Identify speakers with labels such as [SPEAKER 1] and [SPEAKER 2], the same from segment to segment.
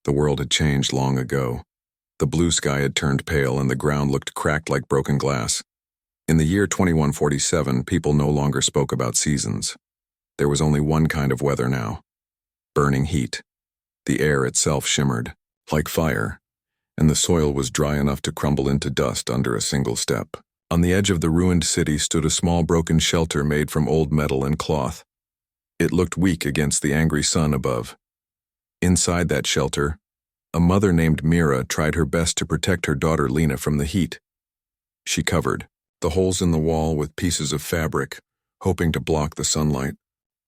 [SPEAKER 1] The world had changed long ago. The blue sky had turned pale and the ground looked cracked like broken glass. In the year 2147, people no longer spoke about seasons. There was only one kind of weather now: burning heat. The air itself shimmered, like fire, and the soil was dry enough to crumble into dust under a single step. On the edge of the ruined city stood a small broken shelter made from old metal and cloth. It looked weak against the angry sun above. Inside that shelter, a mother named Mira tried her best to protect her daughter Lena from the heat. She covered the holes in the wall with pieces of fabric, hoping to block the sunlight.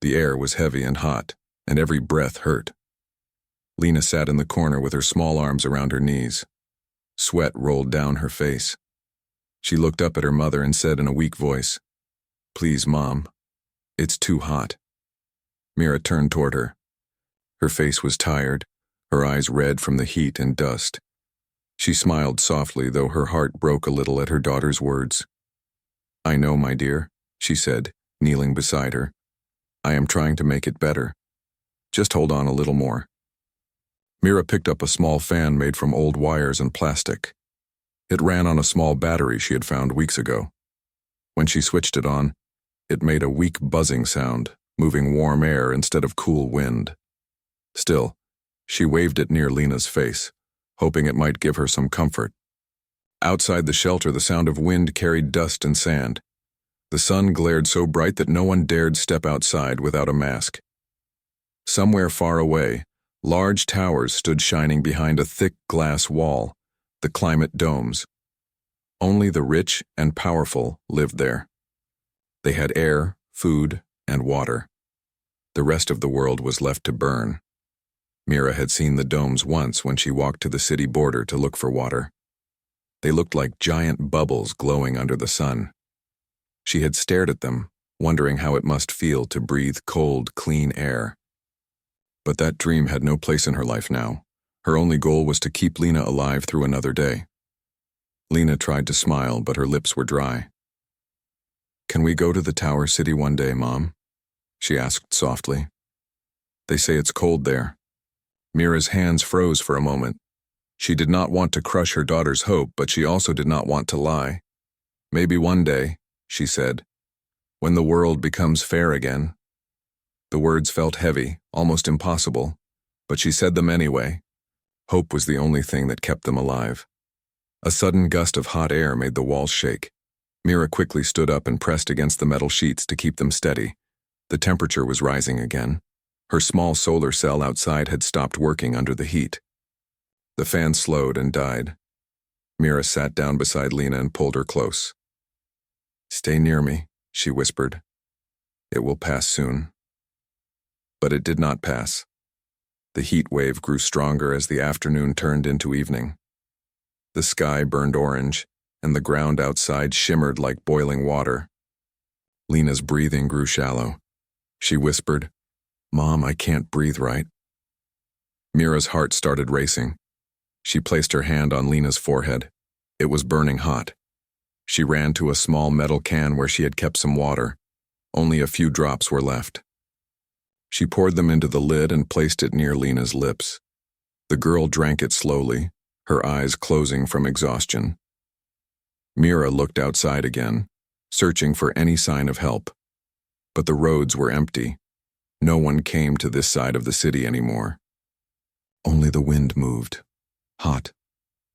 [SPEAKER 1] The air was heavy and hot, and every breath hurt. Lena sat in the corner with her small arms around her knees. Sweat rolled down her face. She looked up at her mother and said in a weak voice, "Please, Mom, it's too hot." Mira turned toward her. Her face was tired, her eyes red from the heat and dust. She smiled softly, though her heart broke a little at her daughter's words. "I know, my dear," she said, kneeling beside her. "I am trying to make it better. Just hold on a little more." Mira picked up a small fan made from old wires and plastic. It ran on a small battery she had found weeks ago. When she switched it on, it made a weak buzzing sound, moving warm air instead of cool wind. Still, she waved it near Lena's face, hoping it might give her some comfort. Outside the shelter, the sound of wind carried dust and sand. The sun glared so bright that no one dared step outside without a mask. Somewhere far away, large towers stood shining behind a thick glass wall, the climate domes. Only the rich and powerful lived there. They had air, food, and water. The rest of the world was left to burn. Mira had seen the domes once when she walked to the city border to look for water. They looked like giant bubbles glowing under the sun. She had stared at them, wondering how it must feel to breathe cold, clean air. But that dream had no place in her life now. Her only goal was to keep Lena alive through another day. Lena tried to smile, but her lips were dry. "Can we go to the Tower City one day, Mom?" she asked softly. "They say it's cold there." Mira's hands froze for a moment. She did not want to crush her daughter's hope, but she also did not want to lie. "Maybe one day," she said, "when the world becomes fair again." The words felt heavy, almost impossible, but she said them anyway. Hope was the only thing that kept them alive. A sudden gust of hot air made the walls shake. Mira quickly stood up and pressed against the metal sheets to keep them steady. The temperature was rising again. Her small solar cell outside had stopped working under the heat. The fan slowed and died. Mira sat down beside Lena and pulled her close. "Stay near me," she whispered. "It will pass soon." But it did not pass. The heat wave grew stronger as the afternoon turned into evening. The sky burned orange, and the ground outside shimmered like boiling water. Lena's breathing grew shallow. She whispered, "Mom, I can't breathe right." Mira's heart started racing. She placed her hand on Lena's forehead. It was burning hot. She ran to a small metal can where she had kept some water. Only a few drops were left. She poured them into the lid and placed it near Lena's lips. The girl drank it slowly, her eyes closing from exhaustion. Mira looked outside again, searching for any sign of help. But the roads were empty. No one came to this side of the city anymore. Only the wind moved, hot,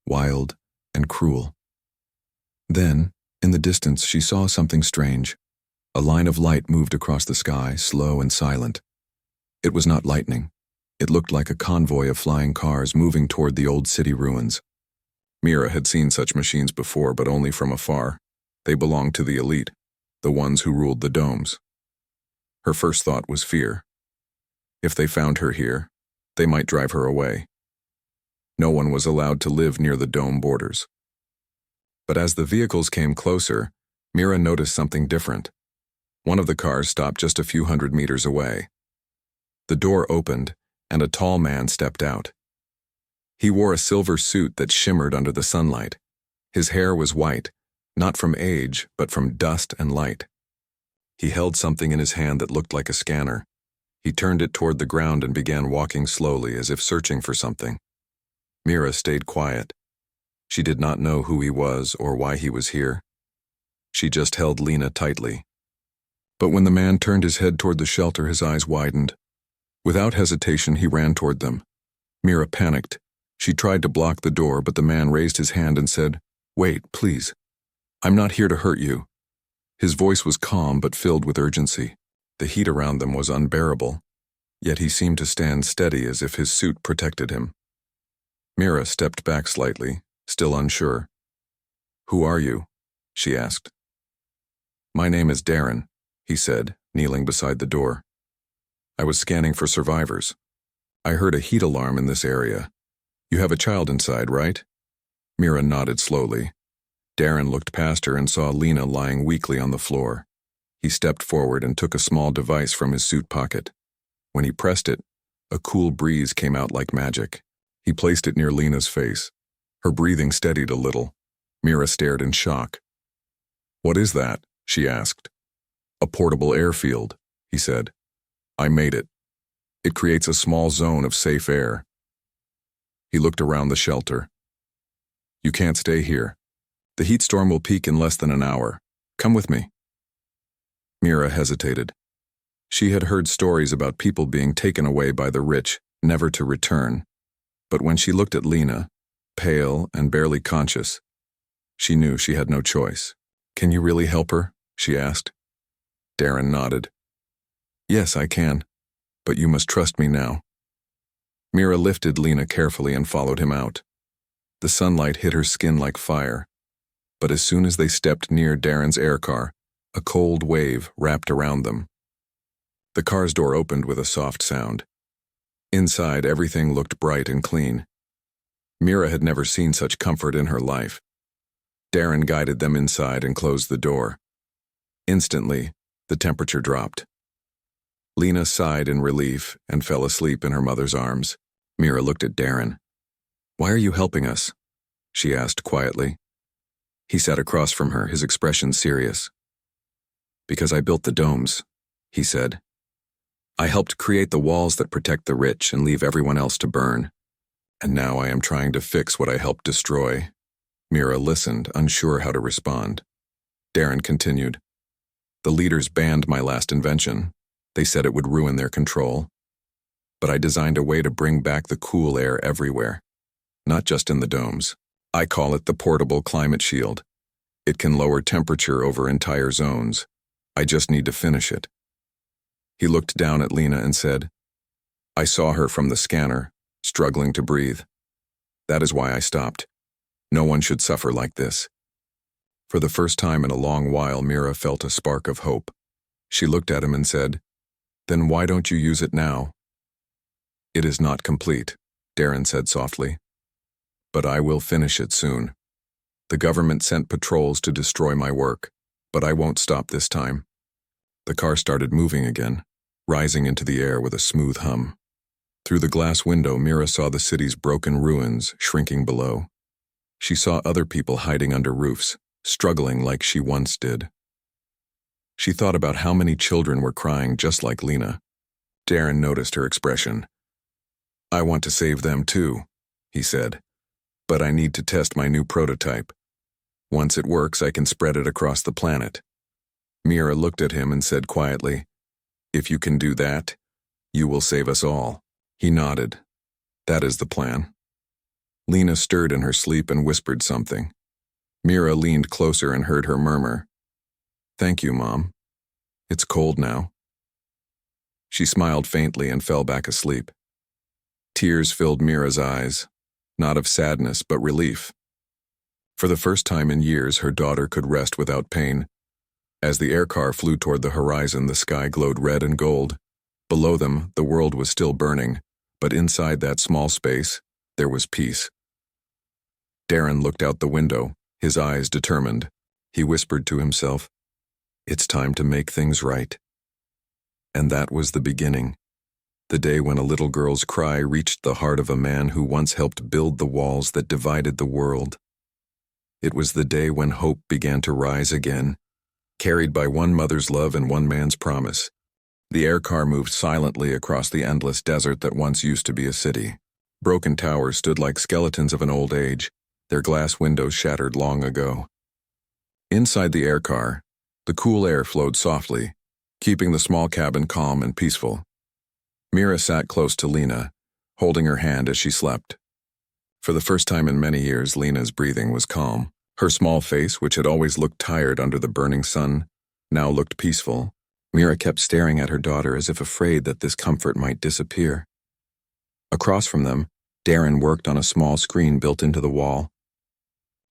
[SPEAKER 1] wild, and cruel. Then, in the distance, she saw something strange. A line of light moved across the sky, slow and silent. It was not lightning. It looked like a convoy of flying cars moving toward the old city ruins. Mira had seen such machines before, but only from afar. They belonged to the elite, the ones who ruled the domes. Her first thought was fear. If they found her here, they might drive her away. No one was allowed to live near the dome borders. But as the vehicles came closer, Mira noticed something different. One of the cars stopped just a few hundred meters away. The door opened, and a tall man stepped out. He wore a silver suit that shimmered under the sunlight. His hair was white, not from age, but from dust and light. He held something in his hand that looked like a scanner. He turned it toward the ground and began walking slowly, as if searching for something. Mira stayed quiet. She did not know who he was or why he was here. She just held Lena tightly. But when the man turned his head toward the shelter, his eyes widened. Without hesitation, he ran toward them. Mira panicked. She tried to block the door, but the man raised his hand and said, "Wait, please. I'm not here to hurt you." His voice was calm but filled with urgency. The heat around them was unbearable, yet he seemed to stand steady as if his suit protected him. Mira stepped back slightly, still unsure. "Who are you?" she asked. "My name is Darren," he said, kneeling beside the door. "I was scanning for survivors. I heard a heat alarm in this area. You have a child inside, right?" Mira nodded slowly. Darren looked past her and saw Lena lying weakly on the floor. He stepped forward and took a small device from his suit pocket. When he pressed it, a cool breeze came out like magic. He placed it near Lena's face. Her breathing steadied a little. Mira stared in shock. "What is that?" she asked. "A portable airfield," he said. "I made it. It creates a small zone of safe air." He looked around the shelter. "You can't stay here. The heat storm will peak in less than an hour. Come with me." Mira hesitated. She had heard stories about people being taken away by the rich, never to return. But when she looked at Lena, pale and barely conscious, she knew she had no choice. "Can you really help her?" she asked. Darren nodded. "Yes, I can. But you must trust me now." Mira lifted Lena carefully and followed him out. The sunlight hit her skin like fire. But as soon as they stepped near Darren's aircar, a cold wave wrapped around them. The car's door opened with a soft sound. Inside, everything looked bright and clean. Mira had never seen such comfort in her life. Darren guided them inside and closed the door. Instantly, the temperature dropped. Lena sighed in relief and fell asleep in her mother's arms. Mira looked at Darren. "Why are you helping us?" she asked quietly. He sat across from her, his expression serious. "Because I built the domes," he said. "I helped create the walls that protect the rich and leave everyone else to burn. And now I am trying to fix what I helped destroy." Mira listened, unsure how to respond. Darren continued. "The leaders banned my last invention. They said it would ruin their control. But I designed a way to bring back the cool air everywhere, not just in the domes. I call it the portable climate shield. It can lower temperature over entire zones. I just need to finish it." He looked down at Lena and said, "I saw her from the scanner, struggling to breathe. That is why I stopped. No one should suffer like this." For the first time in a long while, Mira felt a spark of hope. She looked at him and said, "Then why don't you use it now?" "It is not complete," Darren said softly. "But I will finish it soon. The government sent patrols to destroy my work, but I won't stop this time." The car started moving again, rising into the air with a smooth hum. Through the glass window, Mira saw the city's broken ruins shrinking below. She saw other people hiding under roofs, struggling like she once did. She thought about how many children were crying just like Lena. Darren noticed her expression. "I want to save them too," he said. "But I need to test my new prototype. Once it works, I can spread it across the planet." Mira looked at him and said quietly, "If you can do that, you will save us all." He nodded. "That is the plan." Lena stirred in her sleep and whispered something. Mira leaned closer and heard her murmur, "Thank you, Mom. It's cold now." She smiled faintly and fell back asleep. Tears filled Mira's eyes, not of sadness but relief. For the first time in years, her daughter could rest without pain. As the aircar flew toward the horizon, the sky glowed red and gold. Below them, the world was still burning, but inside that small space, there was peace. Darren looked out the window, his eyes determined. He whispered to himself, "It's time to make things right." And that was the beginning. The day when a little girl's cry reached the heart of a man who once helped build the walls that divided the world. It was the day when hope began to rise again, carried by one mother's love and one man's promise. The aircar moved silently across the endless desert that once used to be a city. Broken towers stood like skeletons of an old age, their glass windows shattered long ago. Inside the air car, the cool air flowed softly, keeping the small cabin calm and peaceful. Mira sat close to Lena, holding her hand as she slept. For the first time in many years, Lena's breathing was calm. Her small face, which had always looked tired under the burning sun, now looked peaceful. Mira kept staring at her daughter as if afraid that this comfort might disappear. Across from them, Darren worked on a small screen built into the wall.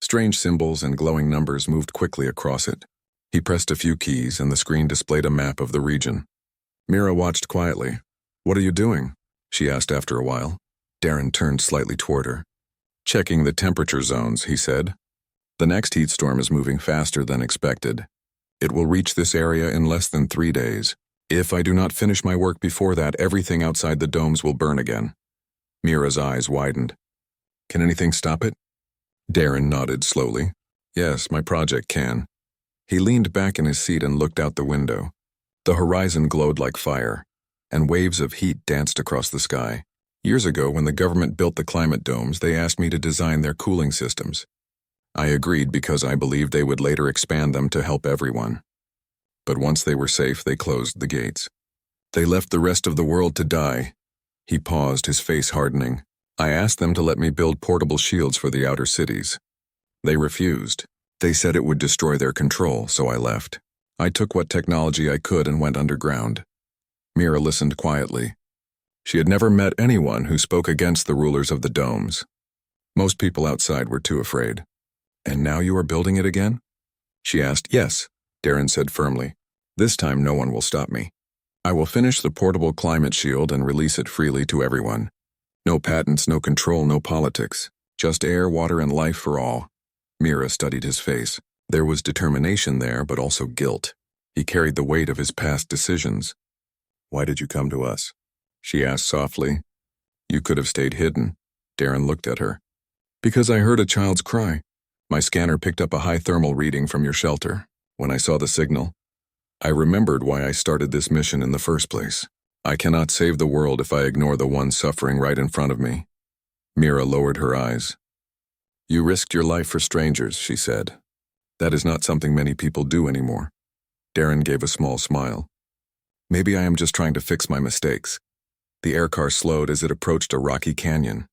[SPEAKER 1] Strange symbols and glowing numbers moved quickly across it. He pressed a few keys and the screen displayed a map of the region. Mira watched quietly. "What are you doing?" she asked after a while. Darren turned slightly toward her. "Checking the temperature zones," he said. "The next heat storm is moving faster than expected. It will reach this area in less than 3 days. If I do not finish my work before that, everything outside the domes will burn again." Mira's eyes widened. "Can anything stop it?" Darren nodded slowly. "Yes, my project can." He leaned back in his seat and looked out the window. The horizon glowed like fire, and waves of heat danced across the sky. Years ago, when the government built the climate domes, they asked me to design their cooling systems. I agreed because I believed they would later expand them to help everyone. But once they were safe, they closed the gates. They left the rest of the world to die. He paused, his face hardening. I asked them to let me build portable shields for the outer cities. They refused. They said it would destroy their control, so I left. I took what technology I could and went underground. Mira listened quietly. She had never met anyone who spoke against the rulers of the domes. Most people outside were too afraid. "And now you are building it again?" she asked. "Yes," Darren said firmly. "This time no one will stop me. I will finish the portable climate shield and release it freely to everyone. No patents, no control, no politics. Just air, water, and life for all." Mira studied his face. There was determination there, but also guilt. He carried the weight of his past decisions. "Why did you come to us?" she asked softly. "You could have stayed hidden." Darren looked at her. "Because I heard a child's cry. My scanner picked up a high thermal reading from your shelter. When I saw the signal, I remembered why I started this mission in the first place. I cannot save the world if I ignore the one suffering right in front of me." Mira lowered her eyes. "You risked your life for strangers," she said. "That is not something many people do anymore." Darren gave a small smile. "Maybe I am just trying to fix my mistakes." The air car slowed as it approached a rocky canyon.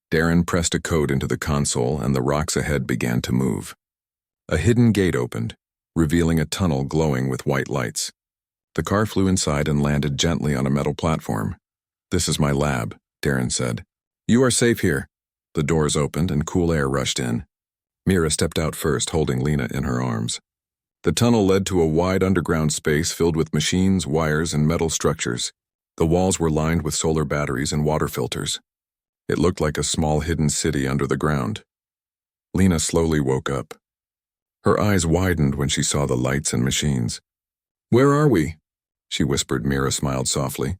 [SPEAKER 1] Darren pressed a code into the console and the rocks ahead began to move. A hidden gate opened, revealing a tunnel glowing with white lights. The car flew inside and landed gently on a metal platform. "This is my lab," Darren said. "You are safe here." The doors opened and cool air rushed in. Mira stepped out first, holding Lena in her arms. The tunnel led to a wide underground space filled with machines, wires, and metal structures. The walls were lined with solar batteries and water filters. It looked like a small hidden city under the ground. Lena slowly woke up. Her eyes widened when she saw the lights and machines. "Where are we?" she whispered. Mira smiled softly.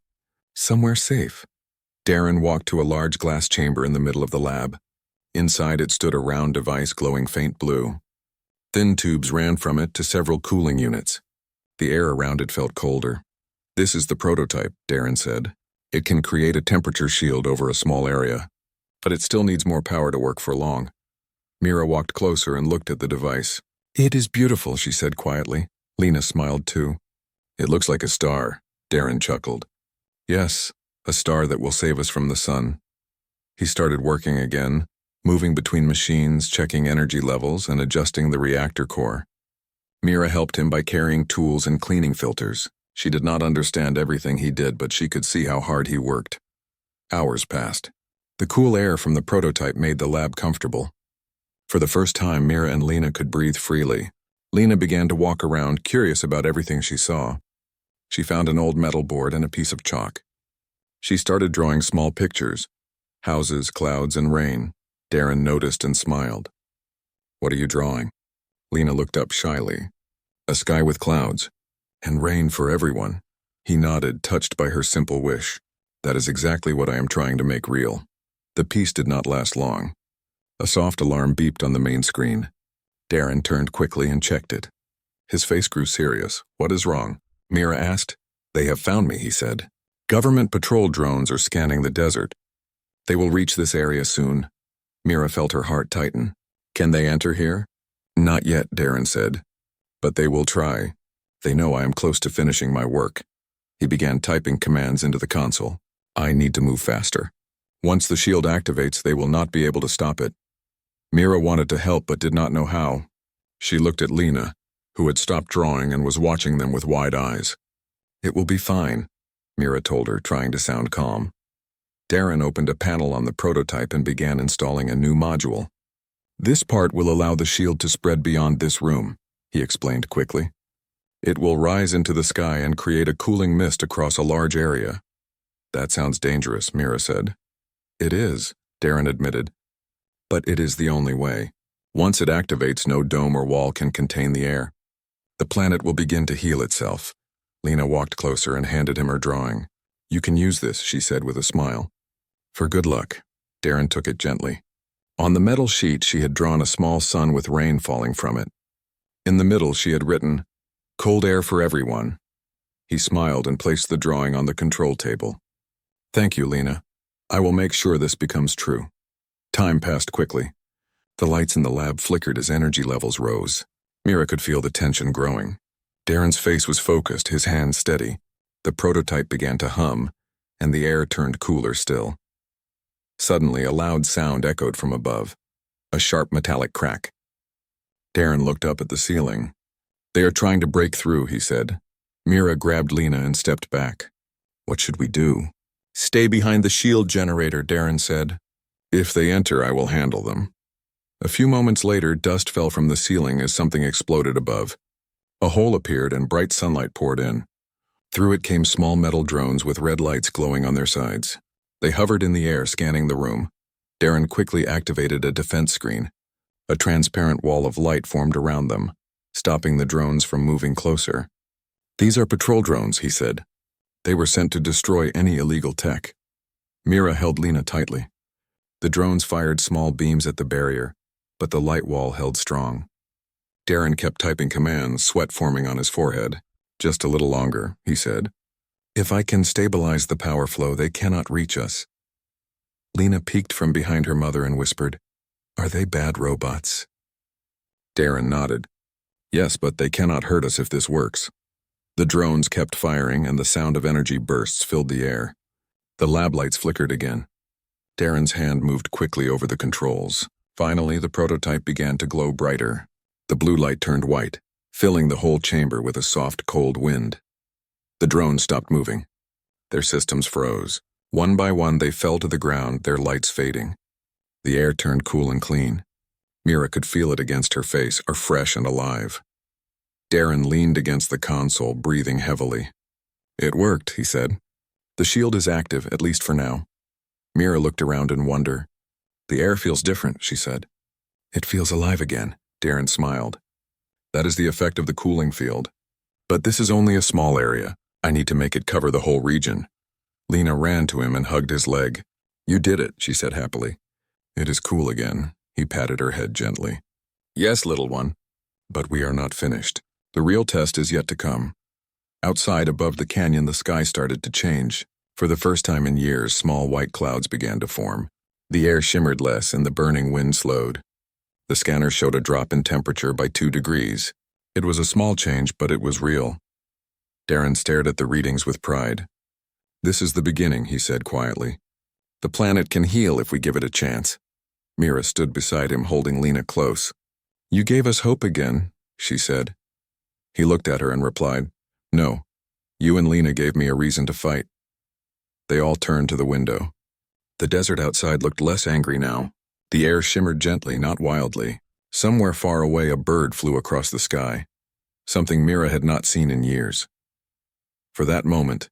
[SPEAKER 1] "Somewhere safe." Darren walked to a large glass chamber in the middle of the lab. Inside it stood a round device glowing faint blue. Thin tubes ran from it to several cooling units. The air around it felt colder. "This is the prototype," Darren said. "It can create a temperature shield over a small area, but it still needs more power to work for long." Mira walked closer and looked at the device. "It is beautiful," she said quietly. Lena smiled too. "It looks like a star," Darren chuckled. "Yes, a star that will save us from the sun." He started working again, moving between machines, checking energy levels, and adjusting the reactor core. Mira helped him by carrying tools and cleaning filters. She did not understand everything he did, but she could see how hard he worked. Hours passed. The cool air from the prototype made the lab comfortable. For the first time, Mira and Lena could breathe freely. Lena began to walk around, curious about everything she saw. She found an old metal board and a piece of chalk. She started drawing small pictures: houses, clouds, and rain. Darren noticed and smiled. "What are you drawing?" Lena looked up shyly. "A sky with clouds. And rain for everyone." He nodded, touched by her simple wish. "That is exactly what I am trying to make real." The piece did not last long. A soft alarm beeped on the main screen. Darren turned quickly and checked it. His face grew serious. "What is wrong?" Mira asked. "They have found me," he said. "Government patrol drones are scanning the desert. They will reach this area soon. Mira felt her heart tighten. Can they enter here? Not yet, Darren said. But they will try. They know I am close to finishing my work. He began typing commands into the console. I need to move faster. Once the shield activates, they will not be able to stop it. Mira wanted to help but did not know how. She looked at Lena, who had stopped drawing and was watching them with wide eyes. It will be fine, Mira told her, trying to sound calm. Darren opened a panel on the prototype and began installing a new module. This part will allow the shield to spread beyond this room, he explained quickly. It will rise into the sky and create a cooling mist across a large area. That sounds dangerous, Mira said. It is, Darren admitted. But it is the only way. Once it activates, no dome or wall can contain the air. The planet will begin to heal itself. Lena walked closer and handed him her drawing. You can use this, she said with a smile. For good luck. Darren took it gently. On the metal sheet, she had drawn a small sun with rain falling from it. In the middle, she had written, Cold air for everyone. He smiled and placed the drawing on the control table. Thank you, Lena. I will make sure this becomes true. Time passed quickly. The lights in the lab flickered as energy levels rose. Mira could feel the tension growing. Darren's face was focused, his hands steady. The prototype began to hum, and the air turned cooler still. Suddenly, a loud sound echoed from above. A sharp metallic crack. Darren looked up at the ceiling. They are trying to break through, he said. Mira grabbed Lena and stepped back. What should we do? Stay behind the shield generator, Darren said. If they enter, I will handle them. A few moments later, dust fell from the ceiling as something exploded above. A hole appeared and bright sunlight poured in. Through it came small metal drones with red lights glowing on their sides. They hovered in the air, scanning the room. Darren quickly activated a defense screen. A transparent wall of light formed around them, stopping the drones from moving closer. These are patrol drones, he said. They were sent to destroy any illegal tech. Mira held Lena tightly. The drones fired small beams at the barrier, but the light wall held strong. Darren kept typing commands, sweat forming on his forehead. Just a little longer, he said. If I can stabilize the power flow, they cannot reach us. Lena peeked from behind her mother and whispered, Are they bad robots? Darren nodded. Yes, but they cannot hurt us if this works. The drones kept firing and the sound of energy bursts filled the air. The lab lights flickered again. Darren's hand moved quickly over the controls. Finally, the prototype began to glow brighter. The blue light turned white, filling the whole chamber with a soft, cold wind. The drones stopped moving. Their systems froze. One by one, they fell to the ground, their lights fading. The air turned cool and clean. Mira could feel it against her face, are fresh and alive. Darren leaned against the console, breathing heavily. It worked, he said. The shield is active, at least for now. Mira looked around in wonder. The air feels different, she said. It feels alive again, Darren smiled. That is the effect of the cooling field. But this is only a small area. I need to make it cover the whole region. Lena ran to him and hugged his leg. You did it, she said happily. It is cool again. He patted her head gently. Yes, little one. But we are not finished. The real test is yet to come. Outside, above the canyon, the sky started to change. For the first time in years, small white clouds began to form. The air shimmered less and the burning wind slowed. The scanner showed a drop in temperature by 2 degrees. It was a small change, but it was real. Darren stared at the readings with pride. This is the beginning, he said quietly. The planet can heal if we give it a chance. Mira stood beside him, holding Lena close. You gave us hope again, she said. He looked at her and replied, No, you and Lena gave me a reason to fight. They all turned to the window. The desert outside looked less angry now. The air shimmered gently, not wildly. Somewhere far away, a bird flew across the sky, something Mira had not seen in years. For that moment,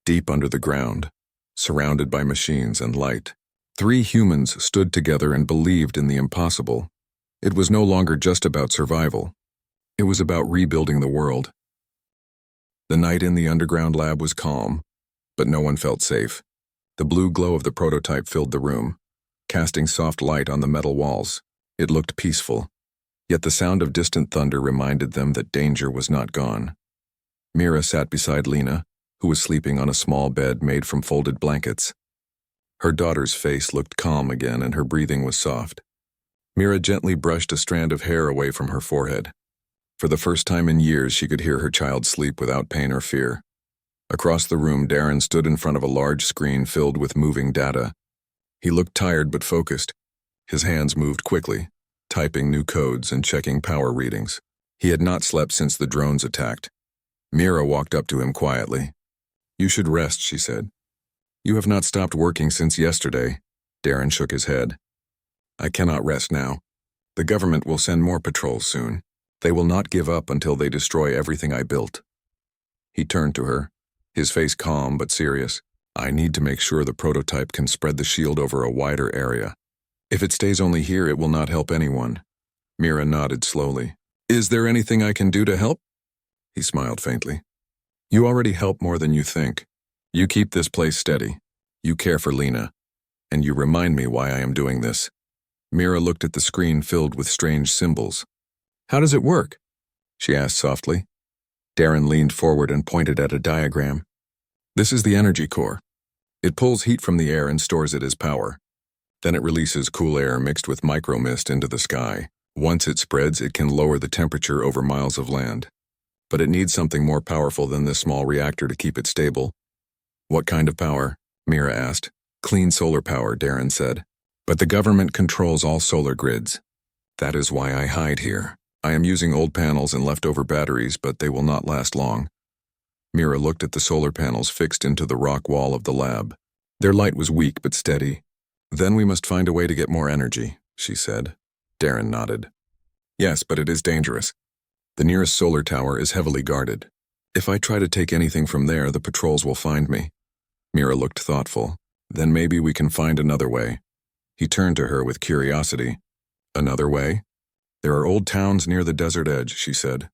[SPEAKER 1] deep under the ground, surrounded by machines and light, 3 humans stood together and believed in the impossible. It was no longer just about survival. It was about rebuilding the world. The night in the underground lab was calm, but no one felt safe. The blue glow of the prototype filled the room, casting soft light on the metal walls. It looked peaceful, yet the sound of distant thunder reminded them that danger was not gone. Mira sat beside Lena, who was sleeping on a small bed made from folded blankets. Her daughter's face looked calm again and her breathing was soft. Mira gently brushed a strand of hair away from her forehead. For the first time in years, she could hear her child sleep without pain or fear. Across the room, Darren stood in front of a large screen filled with moving data. He looked tired but focused. His hands moved quickly, typing new codes and checking power readings. He had not slept since the drones attacked. Mira walked up to him quietly. "You should rest," she said. "You have not stopped working since yesterday." Darren shook his head. "I cannot rest now. The government will send more patrols soon. They will not give up until they destroy everything I built." He turned to her, his face calm but serious. "I need to make sure the prototype can spread the shield over a wider area. If it stays only here, it will not help anyone." Mira nodded slowly. "Is there anything I can do to help?" He smiled faintly. "You already help more than you think. You keep this place steady. You care for Lena. And you remind me why I am doing this." Mira looked at the screen filled with strange symbols. "How does it work?" she asked softly. Darren leaned forward and pointed at a diagram. "This is the energy core. It pulls heat from the air and stores it as power. Then it releases cool air mixed with micromist into the sky. Once it spreads, it can lower the temperature over miles of land. But it needs something more powerful than this small reactor to keep it stable." "What kind of power?" Mira asked. "Clean solar power," Darren said. "But the government controls all solar grids. That is why I hide here. I am using old panels and leftover batteries, but they will not last long." Mira looked at the solar panels fixed into the rock wall of the lab. Their light was weak but steady. "Then we must find a way to get more energy," she said. Darren nodded. "Yes, but it is dangerous. The nearest solar tower is heavily guarded. If I try to take anything from there, the patrols will find me." Mira looked thoughtful. "Then maybe we can find another way." He turned to her with curiosity. "Another way?" "There are old towns near the desert edge," she said.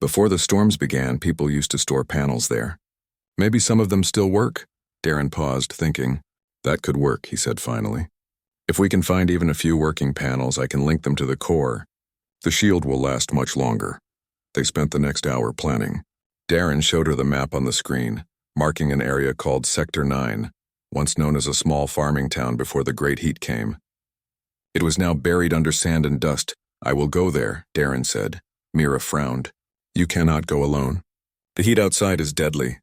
[SPEAKER 1] "Before the storms began, people used to store panels there. Maybe some of them still work." Darren paused, thinking. "That could work," he said finally. "If we can find even a few working panels, I can link them to the core. The shield will last much longer." They spent the next hour planning. Darren showed her the map on the screen, marking an area called Sector 9, once known as a small farming town before the Great Heat came. It was now buried under sand and dust. "I will go there," Darren said. Mira frowned. "You cannot go alone. The heat outside is deadly."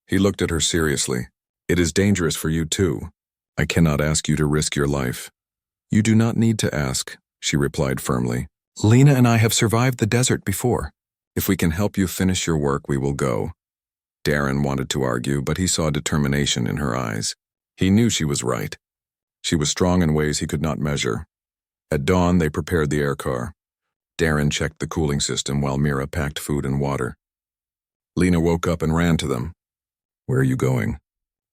[SPEAKER 1] He looked at her seriously. "It is dangerous for you too. I cannot ask you to risk your life." "You do not need to ask," she replied firmly. "Lena and I have survived the desert before. If we can help you finish your work, we will go." Darren wanted to argue, but he saw determination in her eyes. He knew she was right. She was strong in ways he could not measure. At dawn, they prepared the air car. Darren checked the cooling system while Mira packed food and water. Lena woke up and ran to them. "Where are you going?"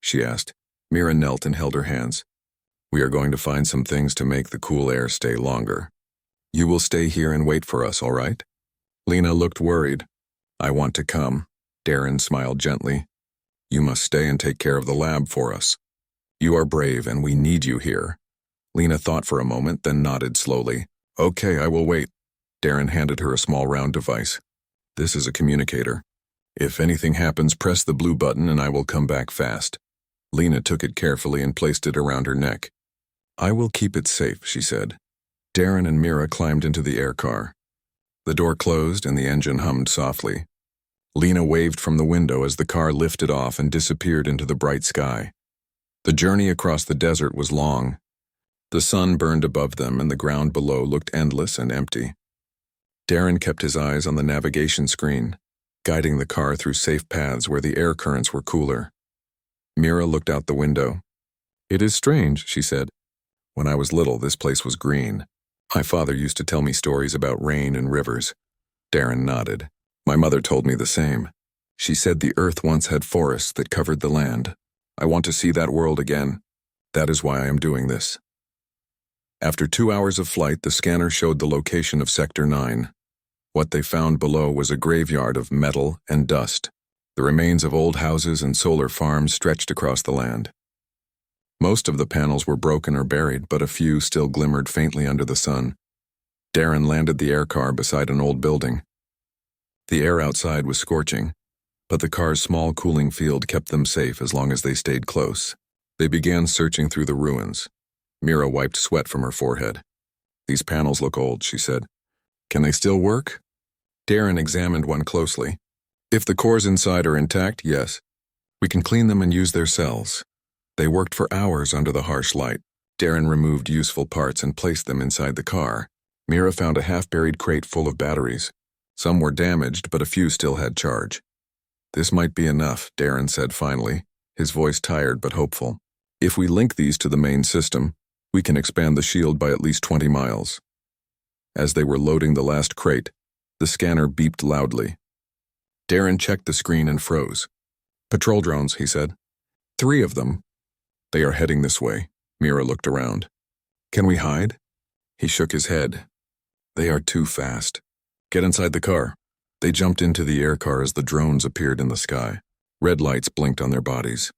[SPEAKER 1] she asked. Mira knelt and held her hands. "We are going to find some things to make the cool air stay longer. You will stay here and wait for us, all right?" Lena looked worried. "I want to come." Darren smiled gently. "You must stay and take care of the lab for us. You are brave and we need you here." Lena thought for a moment, then nodded slowly. "Okay, I will wait." Darren handed her a small round device. "This is a communicator. If anything happens, press the blue button and I will come back fast." Lena took it carefully and placed it around her neck. "I will keep it safe," she said. Darren and Mira climbed into the air car. The door closed and the engine hummed softly. Lena waved from the window as the car lifted off and disappeared into the bright sky. The journey across the desert was long. The sun burned above them and the ground below looked endless and empty. Darren kept his eyes on the navigation screen, guiding the car through safe paths where the air currents were cooler. Mira looked out the window. "It is strange," she said. "When I was little, this place was green. My father used to tell me stories about rain and rivers." Darren nodded. "My mother told me the same. She said the earth once had forests that covered the land. I want to see that world again. That is why I am doing this." After 2 hours of flight, the scanner showed the location of Sector 9. What they found below was a graveyard of metal and dust. The remains of old houses and solar farms stretched across the land. Most of the panels were broken or buried, but a few still glimmered faintly under the sun. Darren landed the air car beside an old building. The air outside was scorching, but the car's small cooling field kept them safe as long as they stayed close. They began searching through the ruins. Mira wiped sweat from her forehead. "These panels look old," she said. "Can they still work?" Darren examined one closely. "If the cores inside are intact, yes. We can clean them and use their cells." They worked for hours under the harsh light. Darren removed useful parts and placed them inside the car. Mira found a half-buried crate full of batteries. Some were damaged, but a few still had charge. "This might be enough," Darren said finally, his voice tired but hopeful. "If we link these to the main system, we can expand the shield by at least 20 miles. As they were loading the last crate, the scanner beeped loudly. Darren checked the screen and froze. "Patrol drones," he said. "3 of them. They are heading this way." Mira looked around. "Can we hide?" He shook his head. "They are too fast. Get inside the car." They jumped into the air car as the drones appeared in the sky. Red lights blinked on their bodies.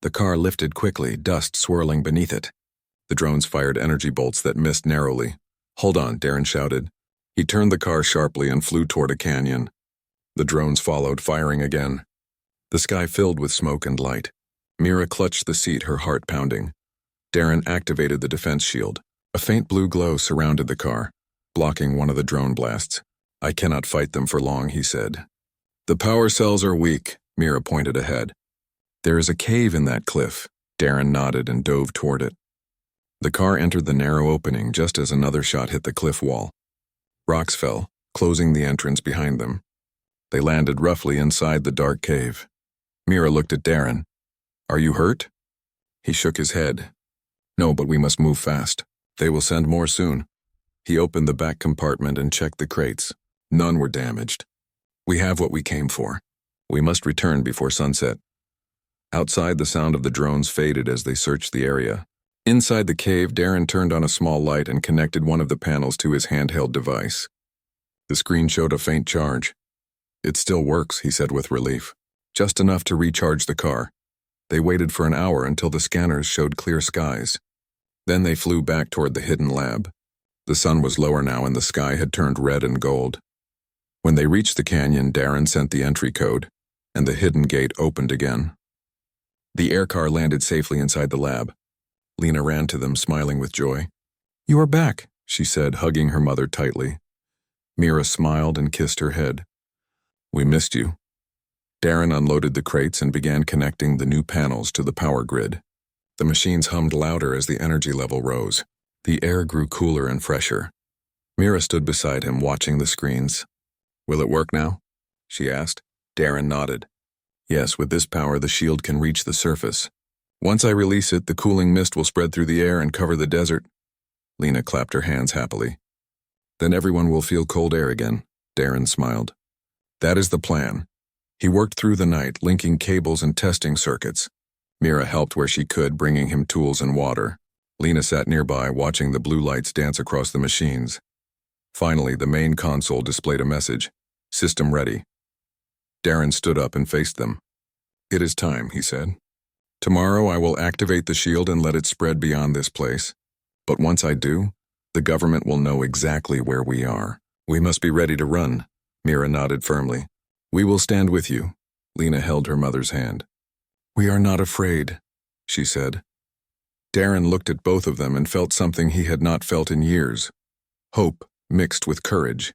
[SPEAKER 1] The car lifted quickly, dust swirling beneath it. The drones fired energy bolts that missed narrowly. "Hold on," Darren shouted. He turned the car sharply and flew toward a canyon. The drones followed, firing again. The sky filled with smoke and light. Mira clutched the seat, her heart pounding. Darren activated the defense shield. A faint blue glow surrounded the car, blocking one of the drone blasts. "I cannot fight them for long," he said. "The power cells are weak," Mira pointed ahead. "There is a cave in that cliff." Darren nodded and dove toward it. The car entered the narrow opening just as another shot hit the cliff wall. Rocks fell, closing the entrance behind them. They landed roughly inside the dark cave. Mira looked at Darren. "Are you hurt?" He shook his head. "No, but we must move fast. They will send more soon." He opened the back compartment and checked the crates. None were damaged. "We have what we came for. We must return before sunset." Outside, the sound of the drones faded as they searched the area. Inside the cave, Darren turned on a small light and connected one of the panels to his handheld device. The screen showed a faint charge. "It still works," he said with relief. "Just enough to recharge the car." They waited for an hour until the scanners showed clear skies. Then they flew back toward the hidden lab. The sun was lower now and the sky had turned red and gold. When they reached the canyon, Darren sent the entry code, and the hidden gate opened again. The air car landed safely inside the lab. Lena ran to them, smiling with joy. "You are back," she said, hugging her mother tightly. Mira smiled and kissed her head. "We missed you." Darren unloaded the crates and began connecting the new panels to the power grid. The machines hummed louder as the energy level rose. The air grew cooler and fresher. Mira stood beside him, watching the screens. "Will it work now?" she asked. Darren nodded. "Yes, with this power the shield can reach the surface. Once I release it, the cooling mist will spread through the air and cover the desert." Lena clapped her hands happily. "Then everyone will feel cold air again," Darren smiled. "That is the plan." He worked through the night, linking cables and testing circuits. Mira helped where she could, bringing him tools and water. Lena sat nearby, watching the blue lights dance across the machines. Finally, the main console displayed a message. "System ready." Darren stood up and faced them. "It is time," he said. "Tomorrow I will activate the shield and let it spread beyond this place. But once I do, the government will know exactly where we are. We must be ready to run." Mira nodded firmly. "We will stand with you." Lena held her mother's hand. "We are not afraid," she said. Darren looked at both of them and felt something he had not felt in years. Hope mixed with courage.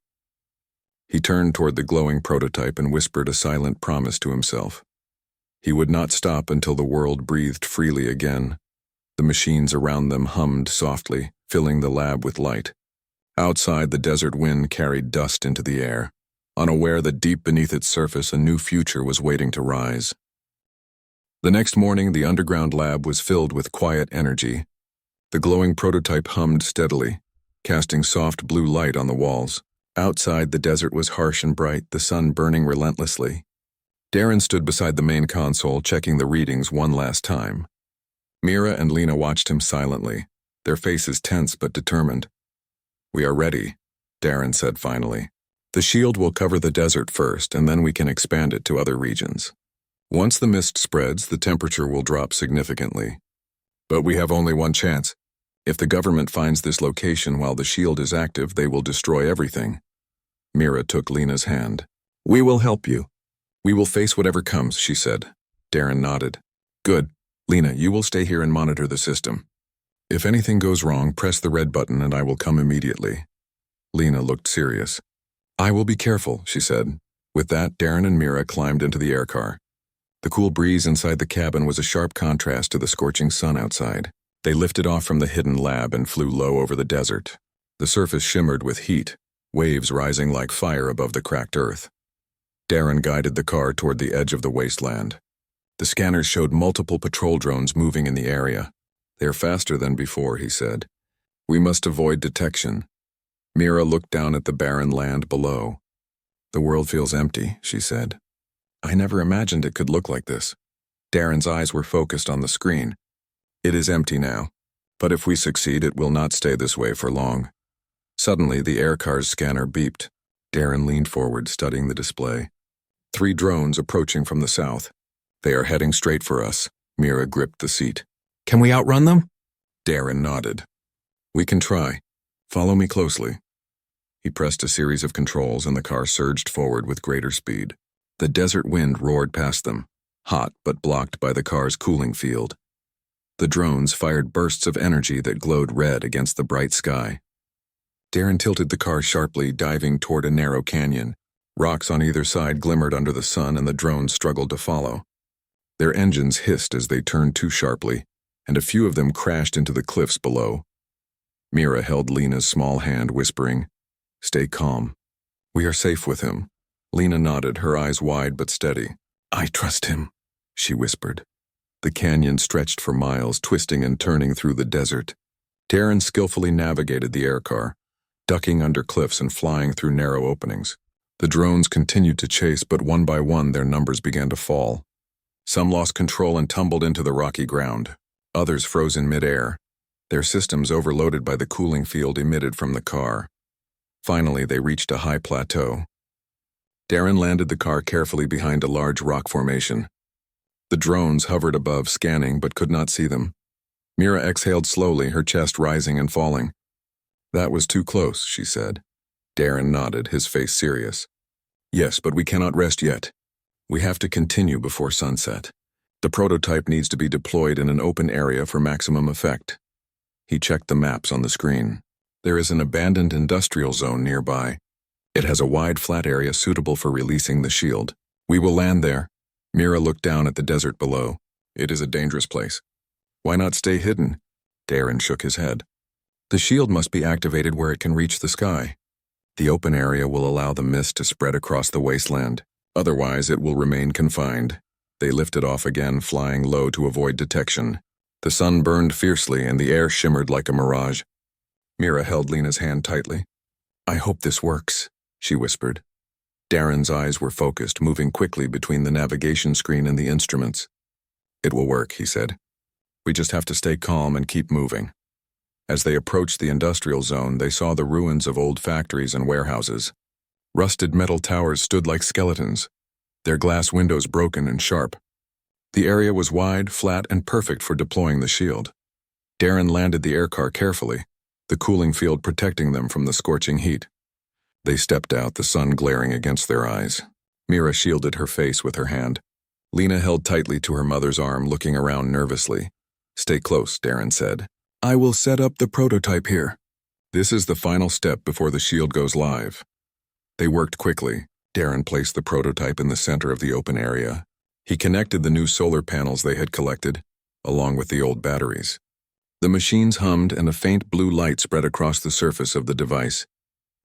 [SPEAKER 1] He turned toward the glowing prototype and whispered a silent promise to himself. He would not stop until the world breathed freely again. The machines around them hummed softly, filling the lab with light. Outside, the desert wind carried dust into the air, unaware that deep beneath its surface a new future was waiting to rise. The next morning, the underground lab was filled with quiet energy. The glowing prototype hummed steadily, casting soft blue light on the walls. Outside, the desert was harsh and bright, the sun burning relentlessly. Darren stood beside the main console, checking the readings one last time. Mira and Lena watched him silently, their faces tense but determined. "We are ready," Darren said finally. "The shield will cover the desert first, and then we can expand it to other regions. Once the mist spreads, the temperature will drop significantly. But we have only one chance. If the government finds this location while the shield is active, they will destroy everything." Mira took Lena's hand. "We will help you. We will face whatever comes," she said. Darren nodded. "Good. Lena, you will stay here and monitor the system. If anything goes wrong, press the red button and I will come immediately. Lena looked serious. I will be careful, she said. With that, Darren and Mira climbed into the air car. The cool breeze inside the cabin was a sharp contrast to the scorching sun outside. They lifted off from the hidden lab and flew low over the desert. The surface shimmered with heat, waves rising like fire above the cracked earth. Darren guided the car toward the edge of the wasteland. The scanners showed multiple patrol drones moving in the area. They're faster than before, he said. We must avoid detection. Mira looked down at the barren land below. The world feels empty, she said. I never imagined it could look like this. Darren's eyes were focused on the screen. It is empty now, but if we succeed, it will not stay this way for long. Suddenly, the air car's scanner beeped. Darren leaned forward, studying the display. 3 drones approaching from the south. They are heading straight for us. Mira gripped the seat. Can we outrun them? Darren nodded. We can try. Follow me closely. He pressed a series of controls and the car surged forward with greater speed. The desert wind roared past them, hot but blocked by the car's cooling field. The drones fired bursts of energy that glowed red against the bright sky. Darren tilted the car sharply, diving toward a narrow canyon. Rocks on either side glimmered under the sun and the drones struggled to follow. Their engines hissed as they turned too sharply, and a few of them crashed into the cliffs below. Mira held Lena's small hand, whispering, Stay calm. We are safe with him. Lena nodded, her eyes wide but steady. I trust him, she whispered. The canyon stretched for miles, twisting and turning through the desert. Darren skillfully navigated the air car, ducking under cliffs and flying through narrow openings. The drones continued to chase, but one by one their numbers began to fall. Some lost control and tumbled into the rocky ground. Others froze in midair, their systems overloaded by the cooling field emitted from the car. Finally, they reached a high plateau. Darren landed the car carefully behind a large rock formation. The drones hovered above, scanning, but could not see them. Mira exhaled slowly, her chest rising and falling. That was too close, she said. Darren nodded, his face serious. Yes, but we cannot rest yet. We have to continue before sunset. The prototype needs to be deployed in an open area for maximum effect. He checked the maps on the screen. There is an abandoned industrial zone nearby. It has a wide, flat area suitable for releasing the shield. We will land there. Mira looked down at the desert below. It is a dangerous place. Why not stay hidden? Darren shook his head. The shield must be activated where it can reach the sky. The open area will allow the mist to spread across the wasteland. Otherwise, it will remain confined. They lifted off again, flying low to avoid detection. The sun burned fiercely and the air shimmered like a mirage. Mira held Lena's hand tightly. I hope this works, she whispered. Darren's eyes were focused, moving quickly between the navigation screen and the instruments. It will work, he said. We just have to stay calm and keep moving. As they approached the industrial zone, they saw the ruins of old factories and warehouses. Rusted metal towers stood like skeletons, their glass windows broken and sharp. The area was wide, flat, and perfect for deploying the shield. Darren landed the air car carefully, the cooling field protecting them from the scorching heat. They stepped out, the sun glaring against their eyes. Mira shielded her face with her hand. Lena held tightly to her mother's arm, looking around nervously. Stay close, Darren said. I will set up the prototype here. This is the final step before the shield goes live. They worked quickly. Darren placed the prototype in the center of the open area. He connected the new solar panels they had collected, along with the old batteries. The machines hummed and a faint blue light spread across the surface of the device.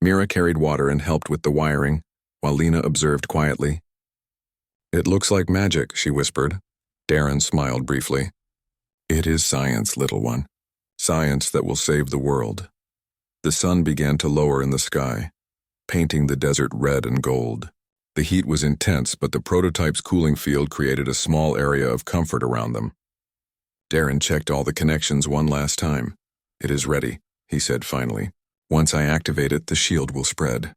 [SPEAKER 1] Mira carried water and helped with the wiring, while Lena observed quietly. It looks like magic, she whispered. Darren smiled briefly. It is science, little one. Science that will save the world. The sun began to lower in the sky, painting the desert red and gold. The heat was intense, but the prototype's cooling field created a small area of comfort around them. Darren checked all the connections one last time. It is ready, he said finally. Once I activate it, the shield will spread.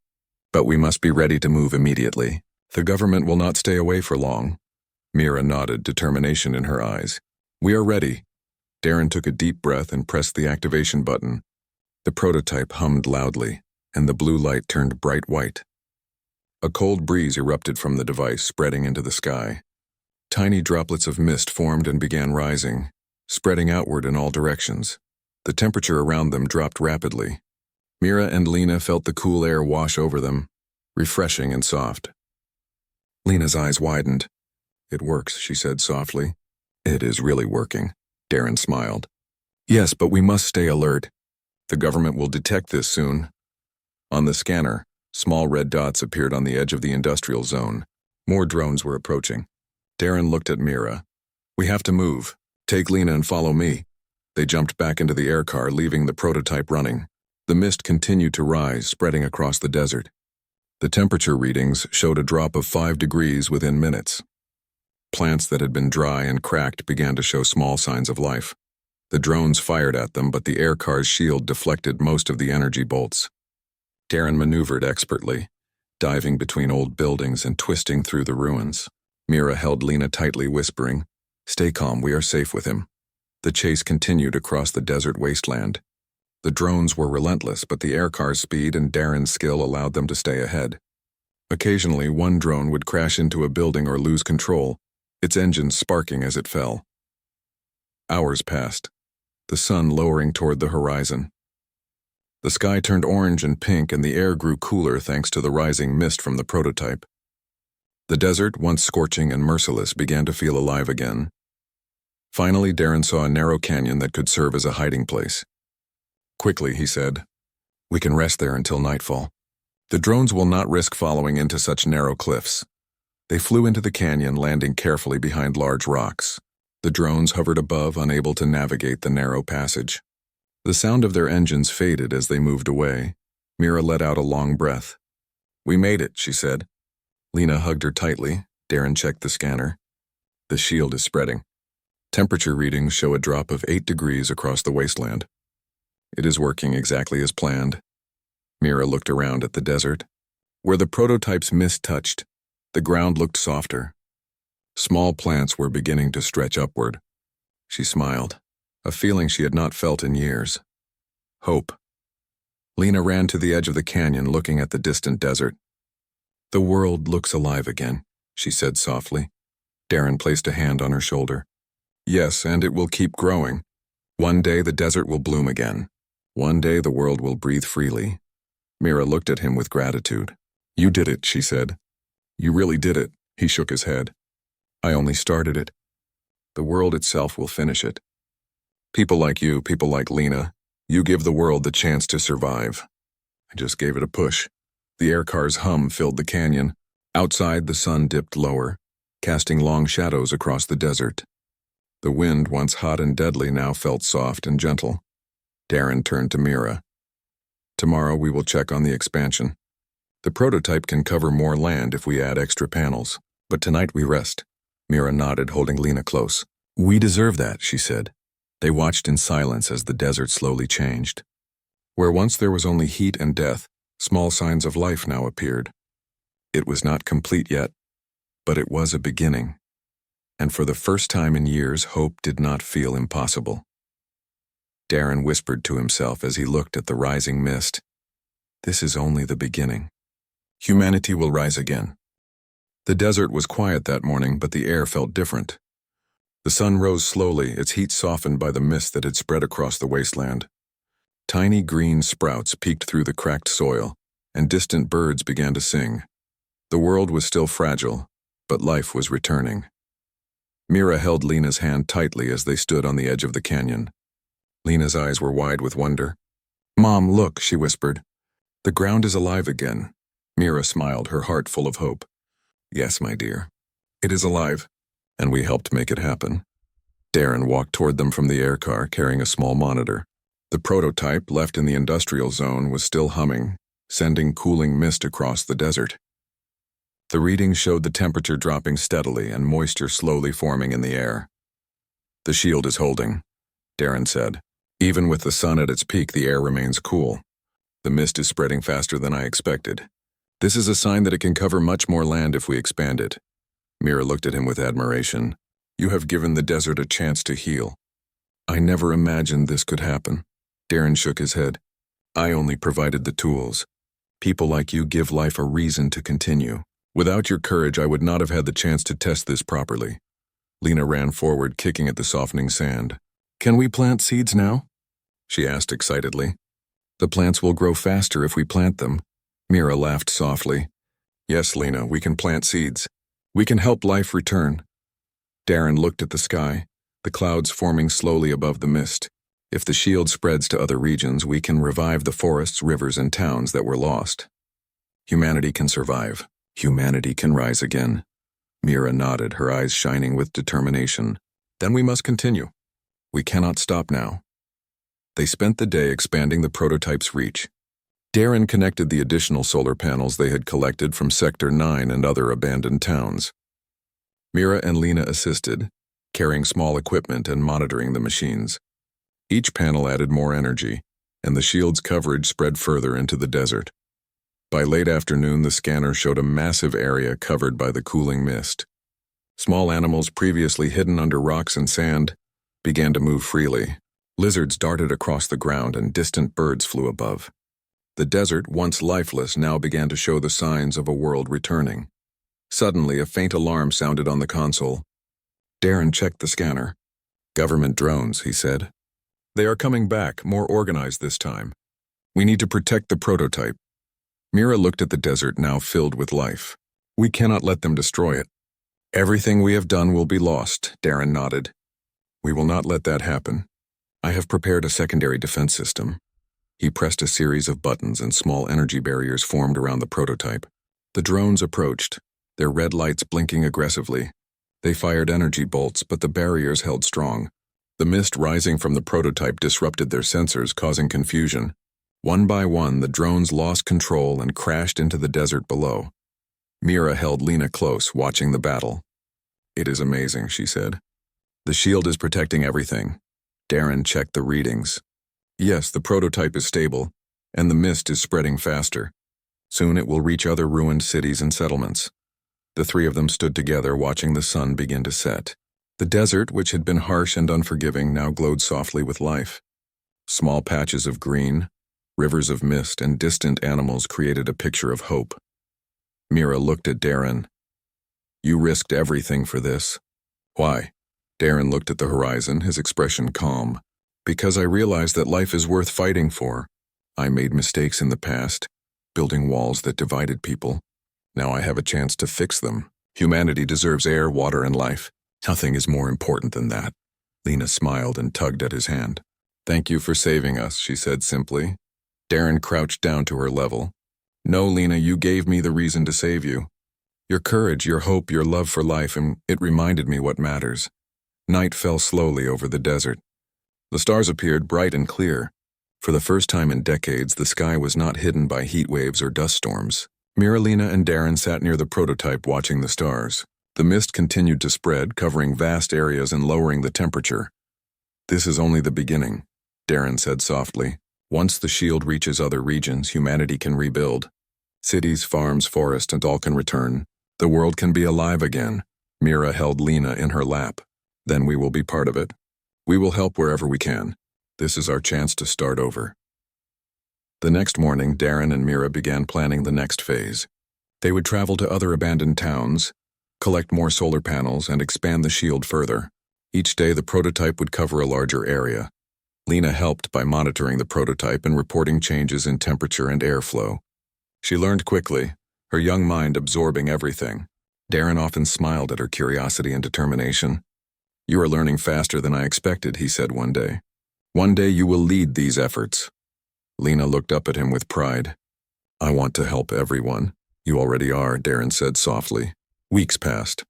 [SPEAKER 1] But we must be ready to move immediately. The government will not stay away for long. Mira nodded, determination in her eyes. We are ready. Darren took a deep breath and pressed the activation button. The prototype hummed loudly, and the blue light turned bright white. A cold breeze erupted from the device, spreading into the sky. Tiny droplets of mist formed and began rising, spreading outward in all directions. The temperature around them dropped rapidly. Mira and Lena felt the cool air wash over them, refreshing and soft. Lena's eyes widened. "It works," she said softly. "It is really working," Darren smiled. "Yes, but we must stay alert. The government will detect this soon." On the scanner, small red dots appeared on the edge of the industrial zone. More drones were approaching. Darren looked at Mira. "We have to move. Take Lena and follow me." They jumped back into the air car, leaving the prototype running. The mist continued to rise, spreading across the desert. The temperature readings showed a drop of 5 degrees within minutes. Plants that had been dry and cracked began to show small signs of life. The drones fired at them, but the air car's shield deflected most of the energy bolts. Darren maneuvered expertly, diving between old buildings and twisting through the ruins. Mira held Lena tightly, whispering, "Stay calm, we are safe with him." The chase continued across the desert wasteland. The drones were relentless, but the air car's speed and Darren's skill allowed them to stay ahead. Occasionally, one drone would crash into a building or lose control, its engines sparking as it fell. Hours passed, the sun lowering toward the horizon. The sky turned orange and pink, and the air grew cooler thanks to the rising mist from the prototype. The desert, once scorching and merciless, began to feel alive again. Finally, Darren saw a narrow canyon that could serve as a hiding place. "Quickly," he said. "We can rest there until nightfall. The drones will not risk following into such narrow cliffs." They flew into the canyon, landing carefully behind large rocks. The drones hovered above, unable to navigate the narrow passage. The sound of their engines faded as they moved away. Mira let out a long breath. "We made it," she said. Lena hugged her tightly. Darren checked the scanner. "The shield is spreading. Temperature readings show a drop of 8 degrees across the wasteland. It is working exactly as planned." Mira looked around at the desert. Where the prototype's mist touched, the ground looked softer. Small plants were beginning to stretch upward. She smiled, a feeling she had not felt in years. Hope. Lena ran to the edge of the canyon, looking at the distant desert. "The world looks alive again," she said softly. Darren placed a hand on her shoulder. "Yes, and it will keep growing. One day the desert will bloom again. One day the world will breathe freely." Mira looked at him with gratitude. "You did it," she said. "You really did it." He shook his head. "I only started it. The world itself will finish it. People like you, people like Lena, you give the world the chance to survive." I just gave it a push. The air car's hum filled the canyon. Outside, the sun dipped lower, casting long shadows across the desert. The wind, once hot and deadly, now felt soft and gentle. Darren turned to Mira. "Tomorrow we will check on the expansion. The prototype can cover more land if we add extra panels, but tonight we rest." Mira nodded, holding Lena close. "We deserve that," she said. They watched in silence as the desert slowly changed. Where once there was only heat and death, small signs of life now appeared. It was not complete yet, but it was a beginning. And for the first time in years, hope did not feel impossible. Darren whispered to himself as he looked at the rising mist. "This is only the beginning. Humanity will rise again." The desert was quiet that morning, but the air felt different. The sun rose slowly, its heat softened by the mist that had spread across the wasteland. Tiny green sprouts peeked through the cracked soil, and distant birds began to sing. The world was still fragile, but life was returning. Mira held Lena's hand tightly as they stood on the edge of the canyon. Lena's eyes were wide with wonder. "Mom, look," she whispered. "The ground is alive again." Mira smiled, her heart full of hope. "Yes, my dear. It is alive, and we helped make it happen." Darren walked toward them from the air car, carrying a small monitor. The prototype, left in the industrial zone, was still humming, sending cooling mist across the desert. The readings showed the temperature dropping steadily and moisture slowly forming in the air. "The shield is holding," Darren said. "Even with the sun at its peak, the air remains cool. The mist is spreading faster than I expected. This is a sign that it can cover much more land if we expand it." Mira looked at him with admiration. "You have given the desert a chance to heal." "I never imagined this could happen." Darren shook his head. "I only provided the tools. People like you give life a reason to continue. Without your courage, I would not have had the chance to test this properly." Lena ran forward, kicking at the softening sand. Can we plant seeds now? She asked excitedly. The plants will grow faster if we plant them. Mira laughed softly. Yes, Lena, we can plant seeds. We can help life return. Darren looked at the sky, the clouds forming slowly above the mist. If the shield spreads to other regions, we can revive the forests, rivers, and towns that were lost. Humanity can survive. Humanity can rise again. Mira nodded, her eyes shining with determination. Then we must continue. We cannot stop now. They spent the day expanding the prototype's reach. Darren connected the additional solar panels they had collected from Sector 9 and other abandoned towns. Mira and Lena assisted, carrying small equipment and monitoring the machines. Each panel added more energy, and the shield's coverage spread further into the desert. By late afternoon, the scanner showed a massive area covered by the cooling mist. Small animals previously hidden under rocks and sand began to move freely. Lizards darted across the ground and distant birds flew above. The desert, once lifeless, now began to show the signs of a world returning. Suddenly, a faint alarm sounded on the console. Darren checked the scanner. Government drones, he said. They are coming back, more organized this time. We need to protect the prototype. Mira looked at the desert, now filled with life. We cannot let them destroy it. Everything we have done will be lost, Darren nodded. We will not let that happen. I have prepared a secondary defense system. He pressed a series of buttons and small energy barriers formed around the prototype. The drones approached, their red lights blinking aggressively. They fired energy bolts, but the barriers held strong. The mist rising from the prototype disrupted their sensors, causing confusion. One by one, the drones lost control and crashed into the desert below. Mira held Lena close, watching the battle. It is amazing, she said. The shield is protecting everything. Darren checked the readings. Yes, the prototype is stable, and the mist is spreading faster. Soon it will reach other ruined cities and settlements. The three of them stood together, watching the sun begin to set. The desert, which had been harsh and unforgiving, now glowed softly with life. Small patches of green, rivers of mist, and distant animals created a picture of hope. Mira looked at Darren. You risked everything for this. Why? Darren looked at the horizon, his expression calm. Because I realized that life is worth fighting for. I made mistakes in the past, building walls that divided people. Now I have a chance to fix them. Humanity deserves air, water, and life. Nothing is more important than that. Lena smiled and tugged at his hand. Thank you for saving us, she said simply. Darren crouched down to her level. No, Lena, you gave me the reason to save you. Your courage, your hope, your love for life, and it reminded me what matters. Night fell slowly over the desert. The stars appeared bright and clear. For the first time in decades, the sky was not hidden by heat waves or dust storms. Mira, Lena, and Darren sat near the prototype watching the stars. The mist continued to spread, covering vast areas and lowering the temperature. This is only the beginning, Darren said softly. Once the shield reaches other regions, humanity can rebuild. Cities, farms, forests, and all can return. The world can be alive again. Mira held Lena in her lap. Then we will be part of it. We will help wherever we can. This is our chance to start over. The next morning, Darren and Mira began planning the next phase. They would travel to other abandoned towns, collect more solar panels, and expand the shield further. Each day, the prototype would cover a larger area. Lena helped by monitoring the prototype and reporting changes in temperature and airflow. She learned quickly, her young mind absorbing everything. Darren often smiled at her curiosity and determination. You are learning faster than I expected, he said one day. One day you will lead these efforts. Lena looked up at him with pride. I want to help everyone. You already are, Darren said softly. Weeks passed.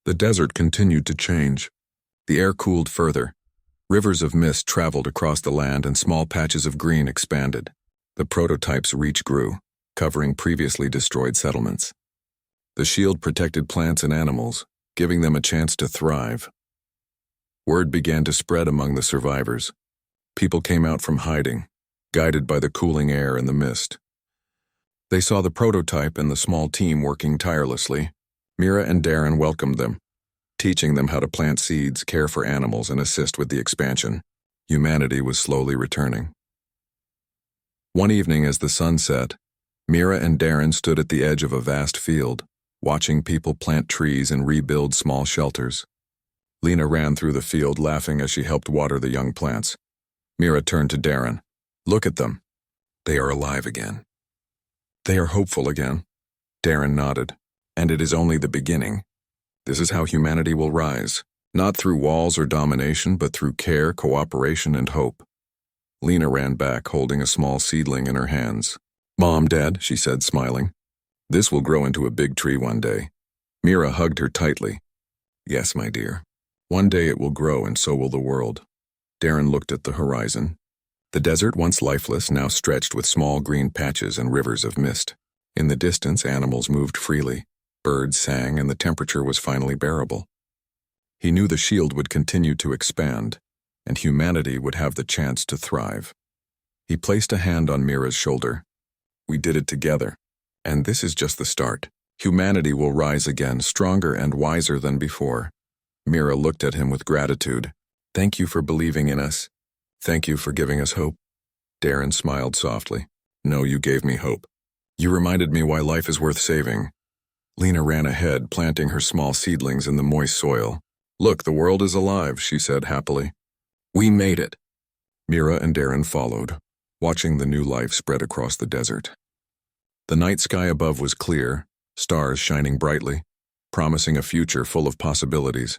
[SPEAKER 1] The desert continued to change. The air cooled further. Rivers of mist traveled across the land and small patches of green expanded. The prototype's reach grew, covering previously destroyed settlements. The shield protected plants and animals, giving them a chance to thrive. Word began to spread among the survivors. People came out from hiding, guided by the cooling air and the mist. They saw the prototype and the small team working tirelessly. Mira and Darren welcomed them, teaching them how to plant seeds, care for animals, and assist with the expansion. Humanity was slowly returning. One evening as the sun set, Mira and Darren stood at the edge of a vast field, watching people plant trees and rebuild small shelters. Lena ran through the field, laughing as she helped water the young plants. Mira turned to Darren. Look at them. They are alive again. They are hopeful again. Darren nodded. And it is only the beginning. This is how humanity will rise, not through walls or domination, but through care, cooperation, and hope. Lena ran back, holding a small seedling in her hands. Mom, Dad, she said, smiling. This will grow into a big tree one day. Mira hugged her tightly. Yes, my dear. One day it will grow, and so will the world. Darren looked at the horizon. The desert, once lifeless, now stretched with small green patches and rivers of mist. In the distance, animals moved freely. Birds sang, and the temperature was finally bearable. He knew the shield would continue to expand, and humanity would have the chance to thrive. He placed a hand on Mira's shoulder. We did it together, and this is just the start. Humanity will rise again, stronger and wiser than before. Mira looked at him with gratitude. Thank you for believing in us. Thank you for giving us hope. Darren smiled softly. No, you gave me hope. You reminded me why life is worth saving. Lena ran ahead, planting her small seedlings in the moist soil. Look, the world is alive, she said happily. We made it. Mira and Darren followed, watching the new life spread across the desert. The night sky above was clear, stars shining brightly, promising a future full of possibilities.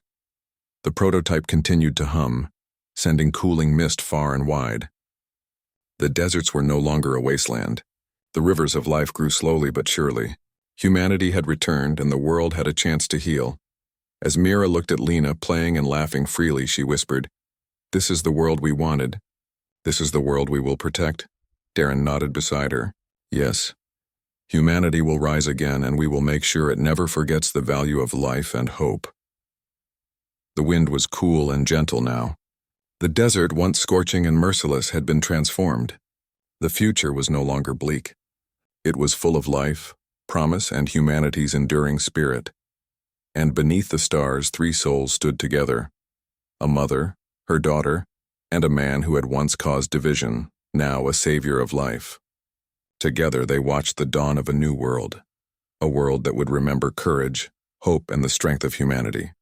[SPEAKER 1] The prototype continued to hum, sending cooling mist far and wide. The deserts were no longer a wasteland. The rivers of life grew slowly but surely. Humanity had returned, and the world had a chance to heal. As Mira looked at Lena playing and laughing freely, she whispered, This is the world we wanted. This is the world we will protect. Darren nodded beside her. Yes. Humanity will rise again, and we will make sure it never forgets the value of life and hope. The wind was cool and gentle now. The desert, once scorching and merciless, had been transformed. The future was no longer bleak. It was full of life, promise, and humanity's enduring spirit. And beneath the stars, 3 souls stood together. A mother, her daughter, and a man who had once caused division, now a savior of life. Together they watched the dawn of a new world, a world that would remember courage, hope, and the strength of humanity.